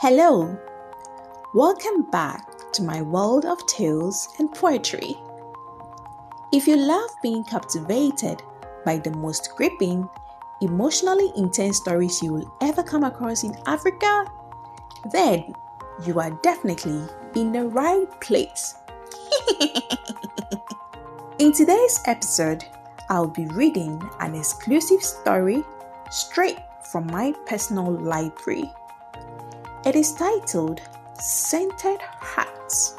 Hello, welcome back to my world of tales and poetry. If you love being captivated by the most gripping, emotionally intense stories you will ever come across in Africa, then you are definitely in the right place. In today's episode, I'll be reading an exclusive story straight from my personal library. It is titled Scented Hearts.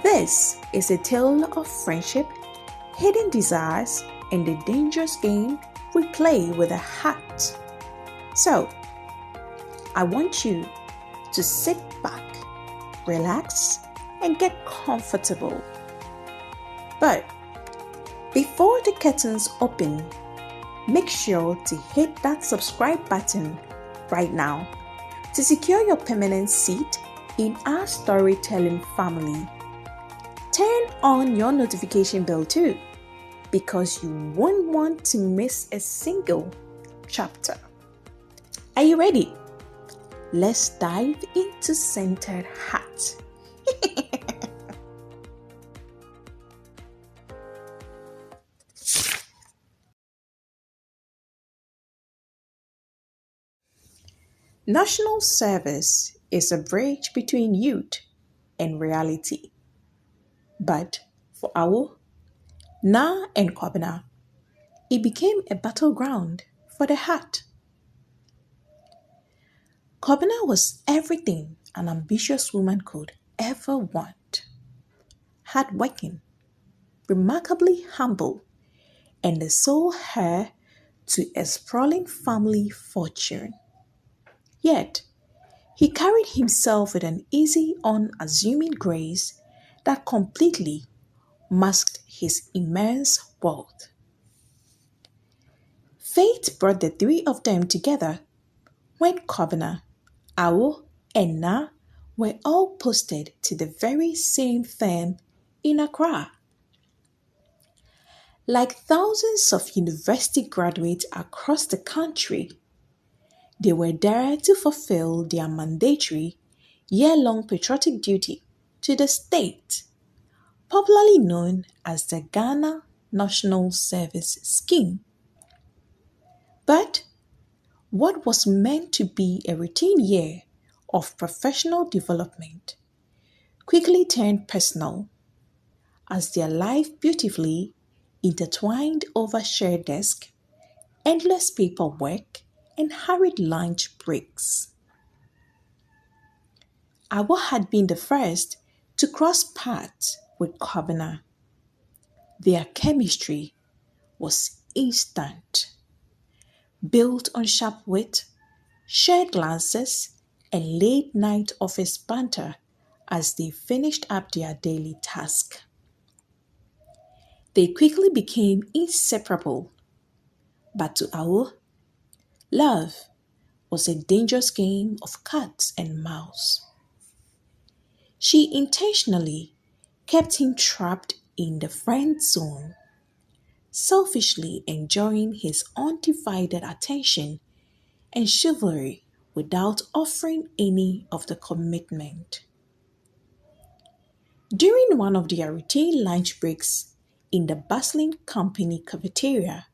This is a tale of friendship, hidden desires, and the dangerous game we play with a heart. So, I want you to sit back, relax, and get comfortable. But before the curtains open, make sure to hit that subscribe button right now to secure your permanent seat in our storytelling family. Turn on your notification bell too, because you won't want to miss a single chapter. Are you ready? Let's dive into Scented Heart. National service is a bridge between youth and reality. But for Awo, Na and Kobina, it became a battleground for the heart. Kobina was everything an ambitious woman could ever want. Hardworking, remarkably humble, and the sole heir to a sprawling family fortune. Yet, he carried himself with an easy, unassuming grace that completely masked his immense wealth. Fate brought the three of them together when Kobina, Awo, and Na were all posted to the very same firm in Accra. Like thousands of university graduates across the country, they were there to fulfill their mandatory year-long patriotic duty to the state, popularly known as the Ghana National Service Scheme. But what was meant to be a routine year of professional development quickly turned personal as their life beautifully intertwined over shared desk, endless paperwork, and hurried lunch breaks. Awo had been the first to cross paths with Kobina. Their chemistry was instant, built on sharp wit, shared glances, and late-night office banter as they finished up their daily task. They quickly became inseparable, but to Awo, love was a dangerous game of cat and mouse. She intentionally kept him trapped in the friend zone, selfishly enjoying his undivided attention and chivalry without offering any of the commitment. During one of their routine lunch breaks in the bustling company cafeteria,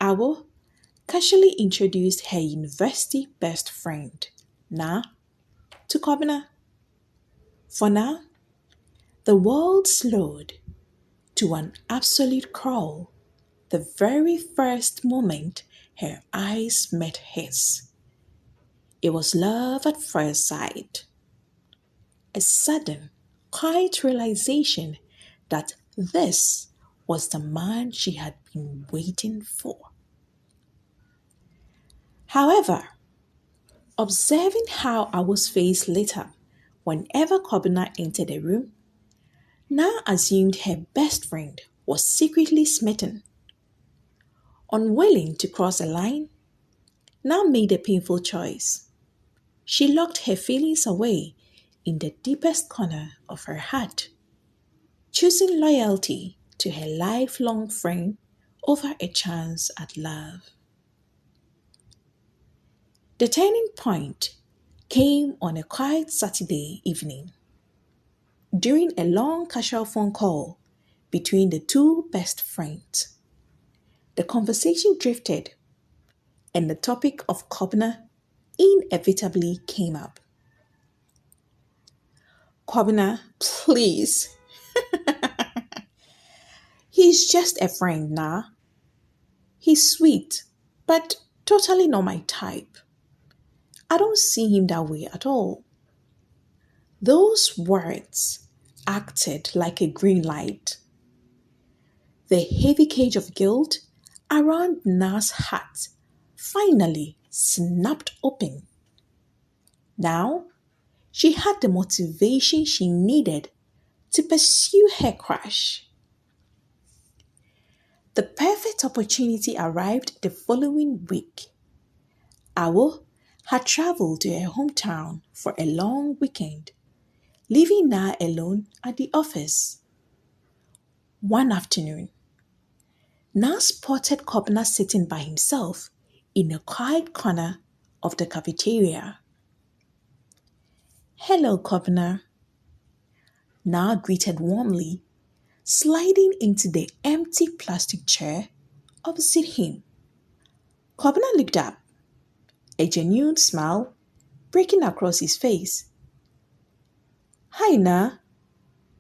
Awo casually introduced her university best friend, Na, to Kobina. For now, the world slowed to an absolute crawl the very first moment her eyes met his. It was love at first sight. A sudden, quiet realization that this was the man she had been waiting for. However, observing how Awo's face lit up whenever Kobina entered the room, Na assumed her best friend was secretly smitten. Unwilling to cross a line, Na made a painful choice. She locked her feelings away in the deepest corner of her heart, choosing loyalty to her lifelong friend over a chance at love. The turning point came on a quiet Saturday evening during a long casual phone call between the two best friends. The conversation drifted and the topic of Kobna inevitably came up. Kobna, please. He's just a friend, nah. He's sweet, but totally not my type. I don't see him that way at all. Those words acted like a green light. The heavy cage of guilt around Na's heart finally snapped open. Now, she had the motivation she needed to pursue her crush. The perfect opportunity arrived the following week. Awo had traveled to her hometown for a long weekend, leaving Na alone at the office. One afternoon, Na spotted Kobna sitting by himself in a quiet corner of the cafeteria. "Hello, Kobna," Na greeted warmly, sliding into the empty plastic chair opposite him. Kobna looked up, a genuine smile breaking across his face. "Hi, Na.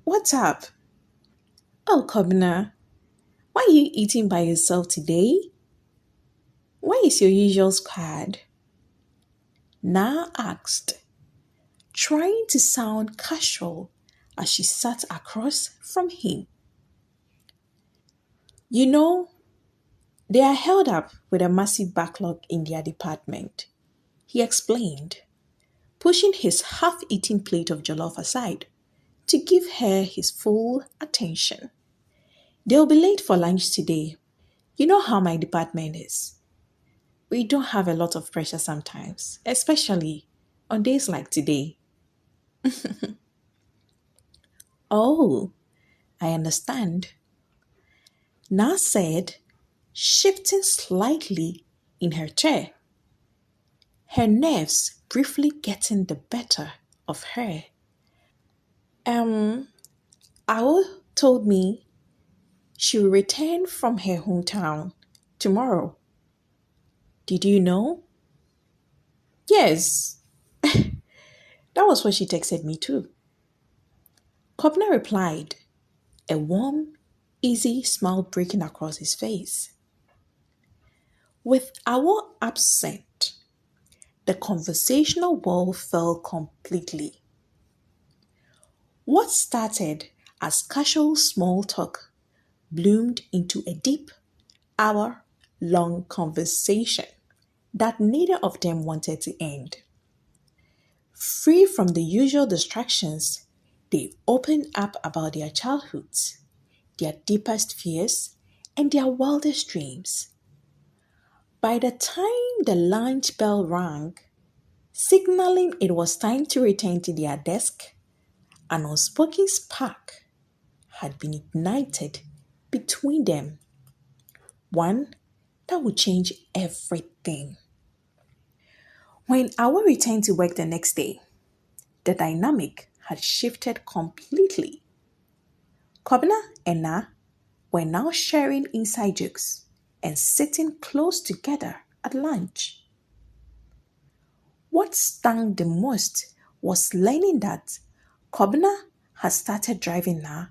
What's up?" "Oh, Kobna, why are you eating by yourself today? Where is your usual squad?" Na asked, trying to sound casual as she sat across from him. "You know, they are held up with a massive backlog in their department," he explained, pushing his half-eaten plate of jollof aside to give her his full attention. "They'll be late for lunch today. You know how my department is. We don't have a lot of pressure sometimes, especially on days like today." "Oh, I understand," Na said, shifting slightly in her chair, her nerves briefly getting the better of her. Awo told me she will return from her hometown tomorrow. Did you know?" "Yes, that was what she texted me too," Kobna replied, a warm, easy smile breaking across his face. With Awo absent, the conversational wall fell completely. What started as casual small talk bloomed into a deep, hour-long conversation that neither of them wanted to end. Free from the usual distractions, they opened up about their childhoods, their deepest fears, and their wildest dreams. By the time the lunch bell rang, signaling it was time to return to their desk, an unspoken spark had been ignited between them, one that would change everything. When Awa returned to work the next day, the dynamic had shifted completely. Kobna and Na were now sharing inside jokes and sitting close together at lunch. What stung the most was learning that Kobna had started driving Na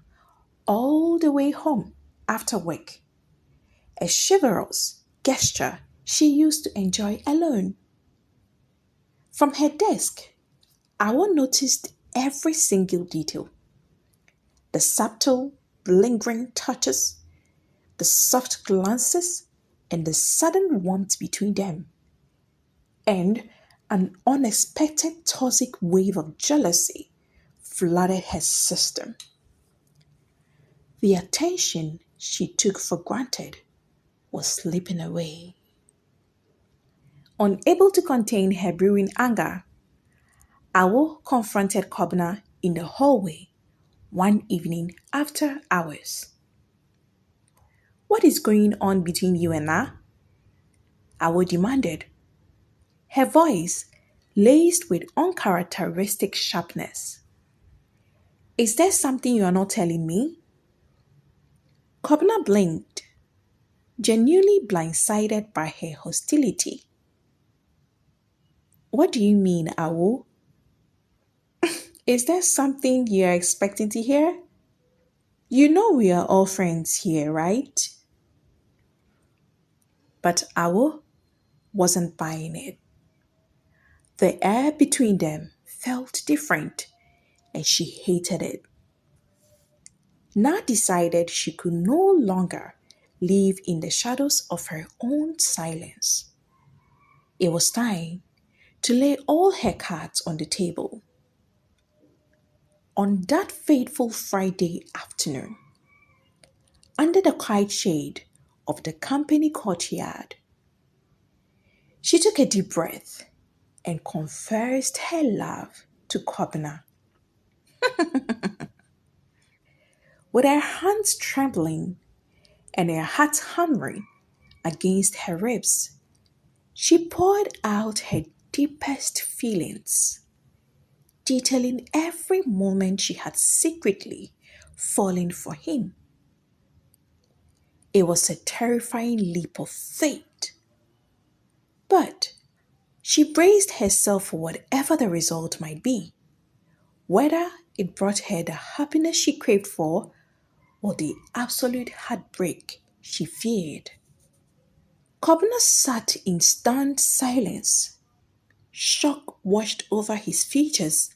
all the way home after work, a chivalrous gesture she used to enjoy alone. From her desk, Awo noticed every single detail: the subtle, lingering touches, the soft glances, and the sudden warmth between them, and an unexpected toxic wave of jealousy flooded her system. The attention she took for granted was slipping away. Unable to contain her brewing anger, Awo confronted Kobna in the hallway one evening after hours. "What is going on between you and Na?" Awo demanded, her voice laced with uncharacteristic sharpness. Is there something you are not telling me? Kobna blinked, genuinely blindsided by her hostility. What do you mean, Awo? Is there something you're expecting to hear? You know we are all friends here, right? But Awo wasn't buying it. The air between them felt different, and she hated it. Na decided she could no longer live in the shadows of her own silence. It was time to lay all her cards on the table. On that fateful Friday afternoon, under the quiet shade of the company courtyard, she took a deep breath and confessed her love to Kobna. With her hands trembling and her heart hammering against her ribs, she poured out her deepest feelings, detailing every moment she had secretly fallen for him. It was a terrifying leap of faith, but she braced herself for whatever the result might be, whether it brought her the happiness she craved for or the absolute heartbreak she feared. Kobna sat in stunned silence. Shock washed over his features,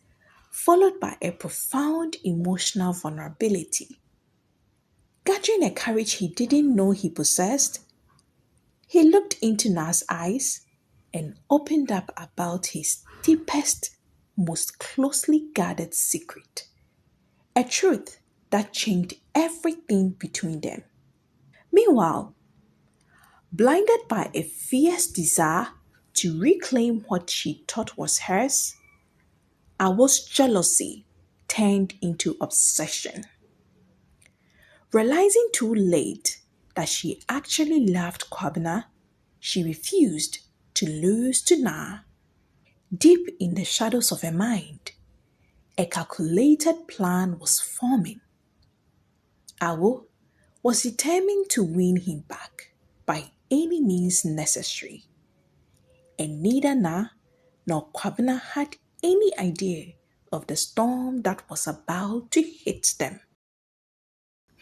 followed by a profound emotional vulnerability. Gathering a courage he didn't know he possessed, he looked into Na's eyes and opened up about his deepest, most closely guarded secret. A truth that changed everything between them. Meanwhile, blinded by a fierce desire to reclaim what she thought was hers, Awo's jealousy turned into obsession. Realizing too late that she actually loved Kobna, she refused to lose to Na. Deep in the shadows of her mind, a calculated plan was forming. Awo was determined to win him back by any means necessary, and neither Na nor Kobna had any idea of the storm that was about to hit them.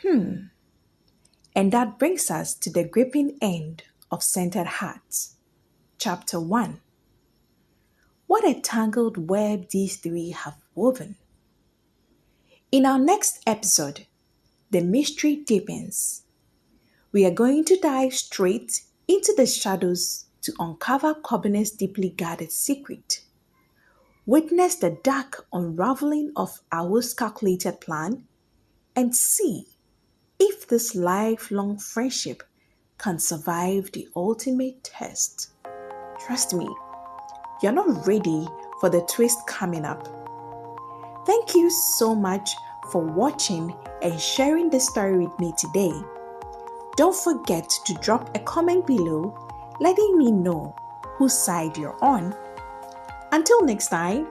And that brings us to the gripping end of Scented Hearts, Chapter 1. What a tangled web these three have woven. In our next episode, the mystery deepens. We are going to dive straight into the shadows to uncover Kobna's deeply guarded secret. Witness the dark unraveling of Awo's calculated plan and see if this lifelong friendship can survive the ultimate test. Trust me, you're not ready for the twist coming up. Thank you so much for watching and sharing this story with me today. Don't forget to drop a comment below letting me know whose side you're on. Until next time,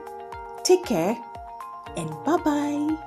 take care and bye-bye.